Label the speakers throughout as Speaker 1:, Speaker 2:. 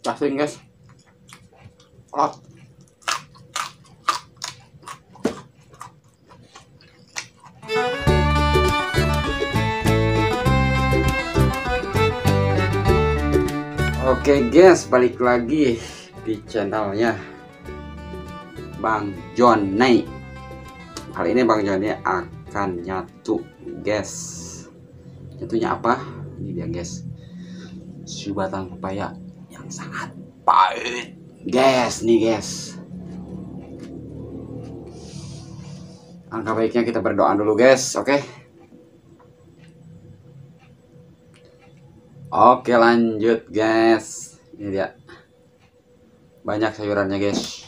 Speaker 1: Kasih guys. Oh. Oke guys, balik lagi di channelnya Bang Jonny. Kali ini Bang Jonny akan nyatu guys. Nyatunya apa? Ini dia guys, si batang pepaya yang sangat pahit guys. Nih guys, angka baiknya kita berdoa dulu guys. Oke lanjut guys. Ini dia, banyak sayurannya guys.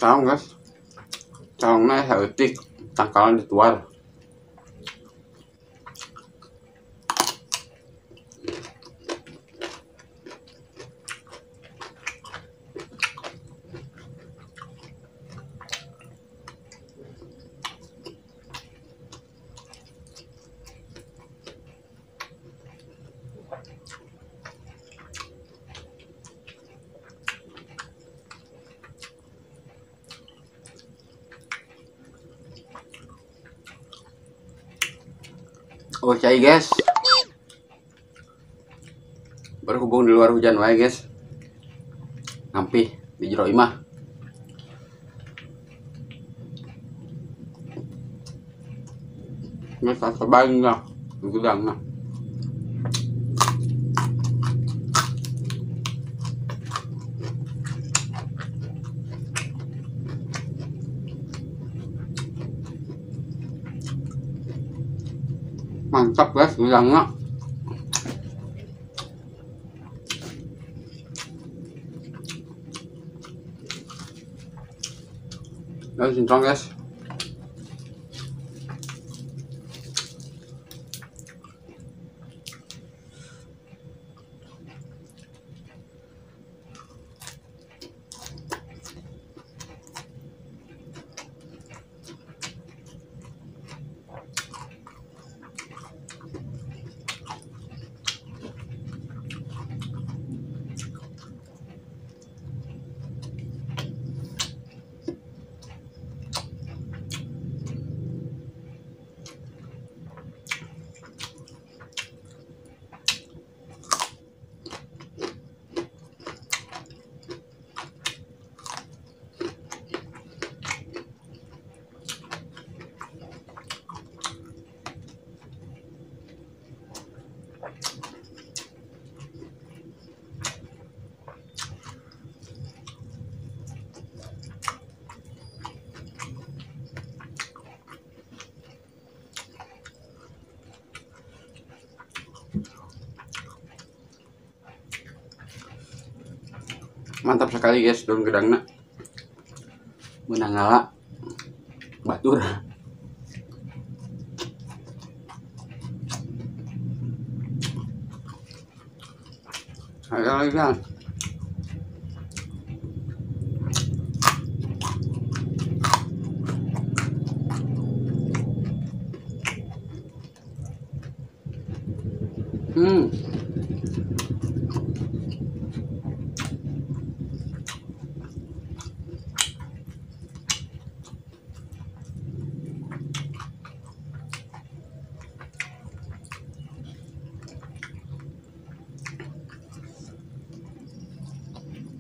Speaker 1: Calong guys, calongnya heutik, tangkalan dituar. Oh cai guys, berhubung di luar hujan wae guys, ngampih di jero imah. Ini tak terbaring lah, gudang nah. Mantap guys, gudangnya. Đây cincang guys. Mantap sekali guys, daun gedangna menangala batur. Ayo lagi kan.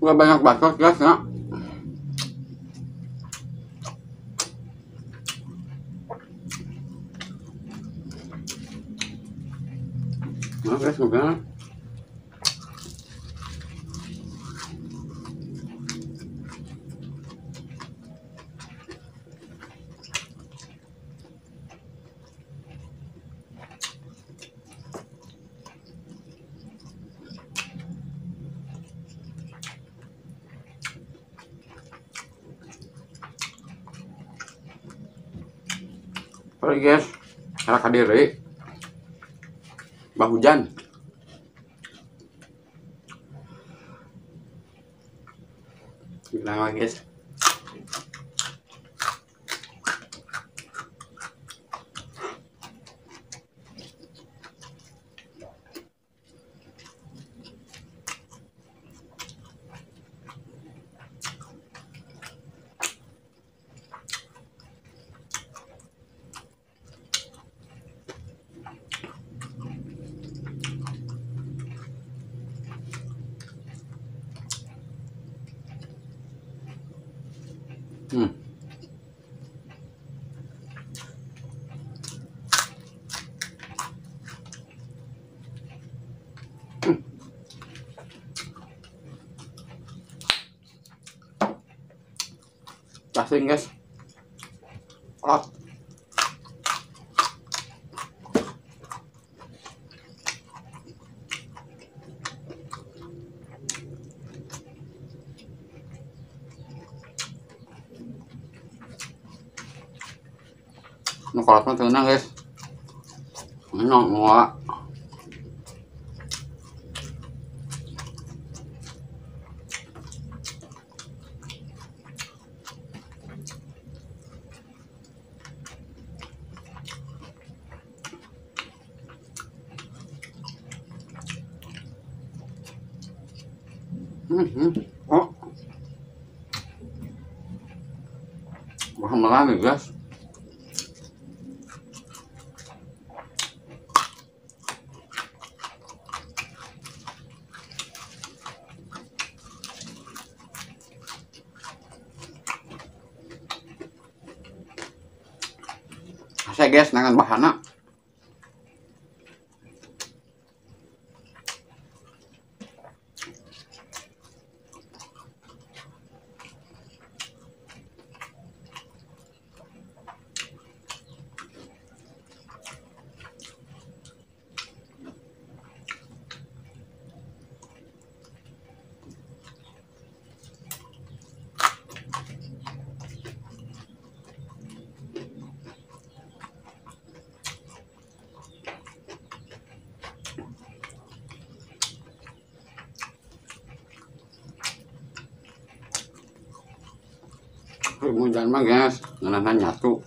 Speaker 1: Gak banyak bacot guys ya. Nah guys, gimana? Oke guys, cara kadiri bah hujan. Bilang lagi guys. Kasih guys. Oh. Nó còn có thứ năng guys. Nó ngọt. Oh. Không làm được guys. Saya guys dengan bahannya. Hujan mah guys, nana nyatu.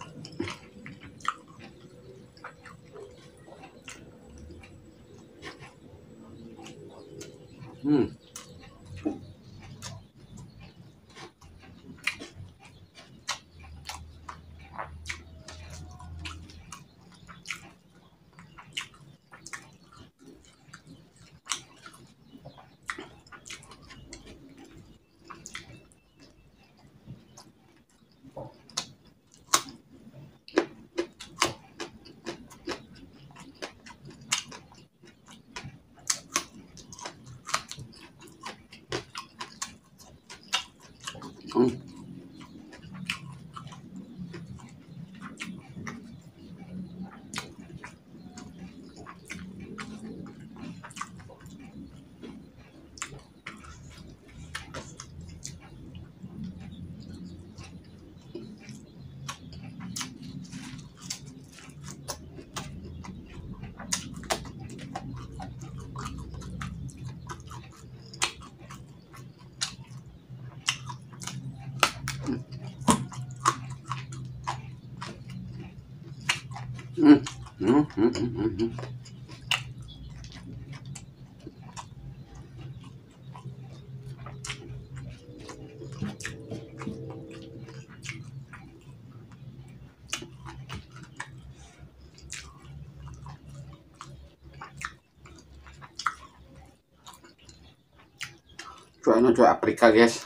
Speaker 1: Cuacanya cuaca Afrika guys,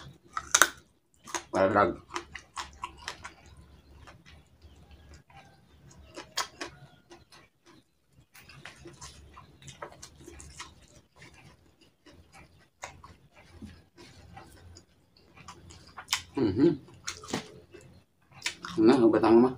Speaker 1: badak. Nah, betang mah.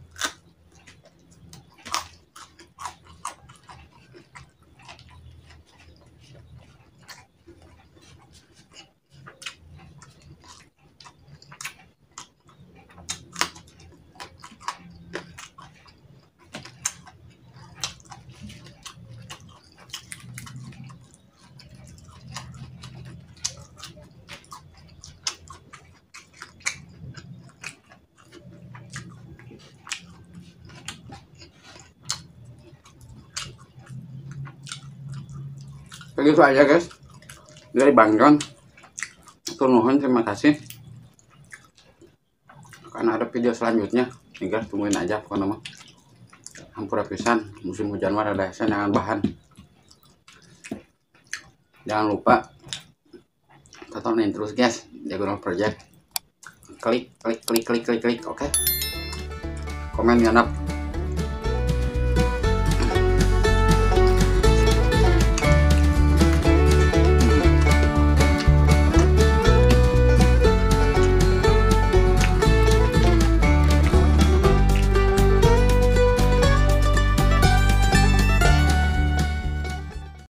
Speaker 1: Begitu aja guys dari Bang Jon. Nuhun, terima kasih. Karena ada video selanjutnya nih guys, tungguin aja pokoknya mah. Hampura pisan musim hujan mah ada senangan bahan. Jangan lupa tontonin terus guys Diagonal Project. Klik, oke. Komen genap.